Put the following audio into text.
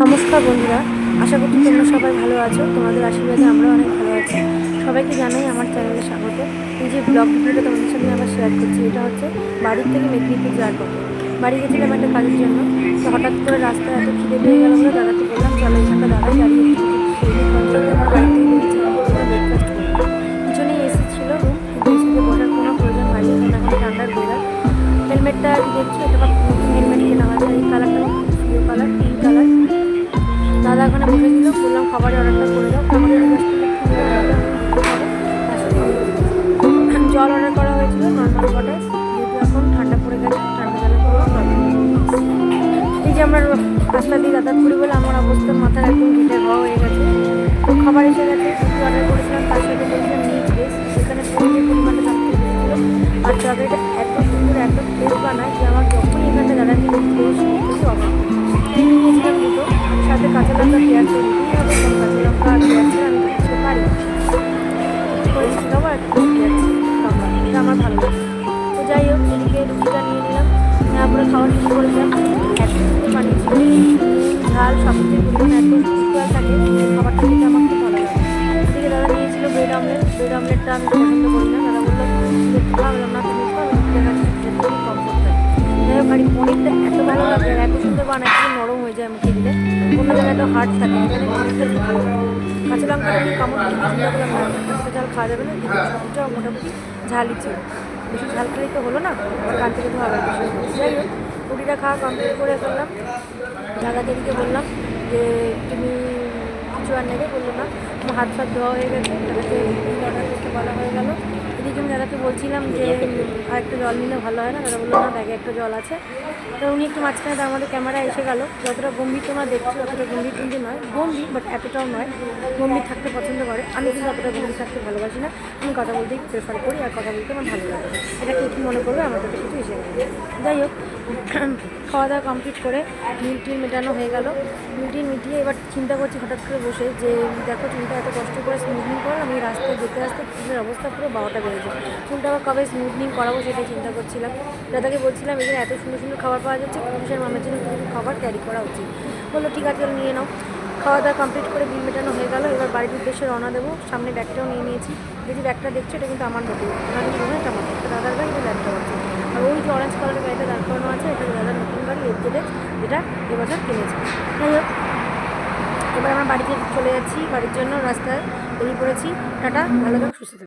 নমস্কার বন্ধুরা, আশা করছি তোমরা সবাই ভালো আছো। তোমাদের আশীর্বাদে আমরা অনেক ভালো আছি। সবাইকে জানাই আমার চ্যানেলে স্বাগত। এই যে ব্লগ ভিডিওটা তোমাদের সামনে আবার শেয়ার করছি, এটা হচ্ছে বাড়ির থেকে মেদিনীপুর যাওয়ার পথে। বাড়ি গেছিলাম একটা কাজের জন্য, তো হঠাৎ করে রাস্তায় এত খিদে পেয়ে গেল বলে দাদাকে বললাম চলো এখানটা দাঁড়াই, দাঁড়িয়ে একটু কিছু খেয়ে নিই, কারণ যেহেতু আমার বাড়ি থেকে বেরিয়েছিলাম প্রথমে ব্রেকফাস্ট করবো। পিছনেই এসি ছিল রুম, কিন্তু এসিতে বসার কোনো প্রয়োজন হয়নি, কারণ এখন ঠান্ডার ওয়েদার। হেলমেটটা দেখছি, এটা নতুন হেলমেট কেনা হয়েছে, এই কালারটা প্রিয় কালার, পিঙ্ক কালার। দাদা ওখানে বসেছিল, বললাম খাবারের অর্ডারটা করে দাও, খাবারের রেস্টুরেন্ট একটু খাবো, তার সাথে জল অর্ডার করা হয়েছিল নর্মাল ওয়াটার, যেহেতু এখন ঠান্ডা পড়ে গেছে, ঠান্ডা জলের কোনো প্রবলেম নেই। এই যে আমরা রাস্তা দিয়ে যাতায়াত করি বলে আমার অবস্থা মাথার একদম ঘেটে হওয়া হয়ে গেছে। তো খাবার এসে গেছে, রুটি অর্ডার করেছিলাম, তার সাথে বলছিলাম মিট বেস, সেখানে পনিরের পরিমাণটা সব থেকে বেশি ছিল। আর তরকারিটা এত সুন্দর এত টেস্ট বানায় যে আমার যখনই এখানটা দাঁড়াচ্ছি টেস্ট কিছু অবাক। চিনি নিয়েছিলাম দুটো, সাথে কাঁচা লঙ্কা পেঁয়াজ তো দিতেই হবে, কারণ কাঁচা লঙ্কা আর পেঁয়াজ ছাড়া আমি খেতে পারি না। করে দিতে দেবো আর একটু পেঁয়াজ লঙ্কা, এটা আমার ভালো লাগে। তো যাই হোক, এদিকে রুটিটা নিয়ে নিলাম, নেওয়ার পরে খাওয়া শুরু করেছিলাম। এত সুন্দর বানিয়েছিল, ঝাল সব কিছুর পরিমাণ এত ইকুয়াল থাকে, এই খাবারটা খেতে আমার খুব ভালো লাগে। এদিকে দাদা নিয়েছিল ব্রেড অমলেট, ব্রেড অমলেটটা আমি পছন্দ করি না, দাদা বললো একটু ভাবলাম না তুমি খাও, দেখা যাচ্ছে সেটা খুব কমফোর্ট থাকে। যাই হোক, আর পনিরটা এত ভালো লাগে আর এত সুন্দর বানায়, খুব নরম হয়ে যায় মুখে দিলে, অন্য জায়গায় এত হার্ড থাকে, এখানে পনিরটা খুব ভালো লাগে। কাঁচা লঙ্কাটা নিয়ে কামড় দিয়ে চিন্তা করলাম না একটা ঝাল খাওয়া যাবে না, কিন্তু সবটাও মোটামুটি ঝালই ছিল, বেশি ঝাল খেলেই তো হলো না, কানতে খেতে হবে বেশি। যাই হোক, রুটিটা খাওয়া কমপ্লিট করে ফেললাম। দাদাকে দিকে বললাম যে তুমি কিছু আর নেবে, বললো না, আমার হাত ফাত ধোয়া হয়ে গেছে, দাদাকে অর্ডার করতে বলা হয়ে গেল। এদিকে আমি দাদাকে বলছিলাম যে আরেকটা জল নিলে ভালো হয় না, দাদা বললো না ব্যাগে একটা জল আছে। তো উনি একটু মাঝখানে তার মধ্যে ক্যামেরা এসে গেল, যতটা গম্ভীর তোমরা দেখছো অতটা গম্ভীর কিন্তু নয়, গম্ভীর বাট এতটাও নয়, গম্ভীর থাকতে পছন্দ করে, আমি কিন্তু অতটা গম্ভীর থাকতে ভালোবাসি না, আমি কথা বলতেই প্রেফার করি আর কথা বলতে আমার ভালো লাগে। এটা কে কী মনে করবে, আমার কাছে কিছু এসে গেল। যাই হোক, খাওয়া দাওয়া কমপ্লিট করে মিল টিল মেটানো হয়ে গেল। মিল টিল মিটিয়ে এবার চিন্তা করছি হঠাৎ করে বসে যে দেখো চুলটা এত কষ্ট করে স্মুথনিং করলাম, আমি রাস্তায় যেতে আসতে চুলের অবস্থা পুরো 12টা বেড়েছে, চুলটা আবার কবে স্মুথনিং করাবো সেটাই চিন্তা করছিলাম। দাদাকে বলছিলাম এখানে এত সুন্দর সুন্দর খাবার পাওয়া যাচ্ছে, পুরুষের মামের জন্য কিছু খাবার ক্যারি করা উচিত, বললো ঠিক আছে নিয়ে নাও। খাওয়া দাওয়া কমপ্লিট করে বিল মেটানো হয়ে গেল, এবার বাড়ির উদ্দেশ্যে রওনা দেবো। সামনে ব্যাগটাও নিয়ে নিয়েছি, এই যে ব্যাগটা দেখছো এটা কিন্তু আমার নতুন, ওনাদের জন্য এটা আমার, এটা দাদার ব্যাগ, এটা ব্যাগটা আছে। আর ওই যে অরেঞ্জ কালারের গাড়িটা দাঁড় করানো আছে, এটা দাদার নতুন গাড়ি এফজেড, যেটা এবছর কিনেছে। যাই হোক, এবার আমরা বাড়িতে চলে যাচ্ছি, বাড়ির জন্য রাস্তায় বেরিয়ে পড়েছি। টাটা, ভালো থাকো, সুস্থ থাকো।